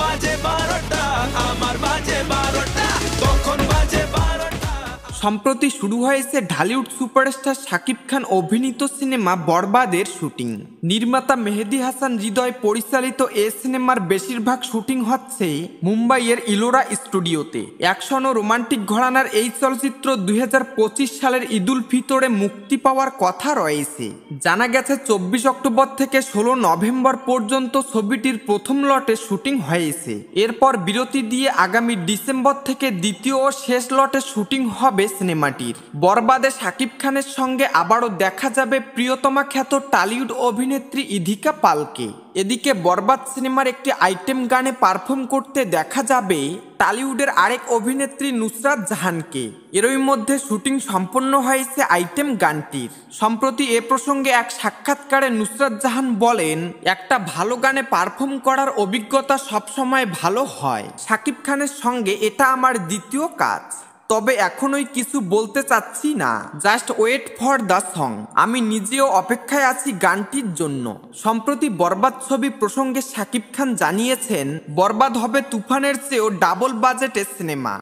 বাজে 12টা, আমার বাজে 12টা, তখন বাজে 12টা। সম্প্রতি শুরু হয়েছে ঢালিউড সুপারস্টার শাকিব খান অভিনীত সিনেমা বরবাদের শুটিং। নির্মাতা মেহেদী হাসান হৃদয় পরিচালিত এ সিনেমার বেশিরভাগ শুটিং হচ্ছে মুম্বাইয়ের ইলোরা স্টুডিওতে। অ্যাকশন ও রোমান্টিক ঘরানার এই চলচ্চিত্র 2025 সালের ঈদুল ফিতরে মুক্তি পাওয়ার কথা রয়েছে। জানা গেছে 24 অক্টোবর থেকে 16 নভেম্বর পর্যন্ত ছবিটির প্রথম লটে শুটিং হয়েছে। এরপর বিরতি দিয়ে আগামী ডিসেম্বর থেকে দ্বিতীয় ও শেষ লটে শুটিং হবে সিনেমাটির। বরবাদে শাকিব খানের সঙ্গে আবারও দেখা যাবে প্রিয়তমা খ্যাত টলিউড অভিনেত্রী ইধিকা পালকে। এদিকে বরবাদ সিনেমার একটি আইটেম গানে পারফর্ম করতে দেখা যাবে টলিউডের আরেক অভিনেত্রী নুসরাত জাহানকে। এরই মধ্যে শুটিং সম্পন্ন হয়েছে আইটেম গানটির। সম্প্রতি এ প্রসঙ্গে এক সাক্ষাৎকারে নুসরাত জাহান বলেন, একটা ভালো গানে পারফর্ম করার অভিজ্ঞতা সবসময় ভালো হয়। শাকিব খানের সঙ্গে এটা আমার দ্বিতীয় কাজ, তবে এখনোই কিছু বলতে চাচ্ছি না, just wait for the song. আমি নিজেও অপেক্ষায় আছি গানটির জন্য। সম্প্রতি বরবাদ ছবি প্রসঙ্গে শাকিব খান জানিয়েছেন, বরবাদ হবে তুফানের চেয়েও ডাবল বাজেটের সিনেমা।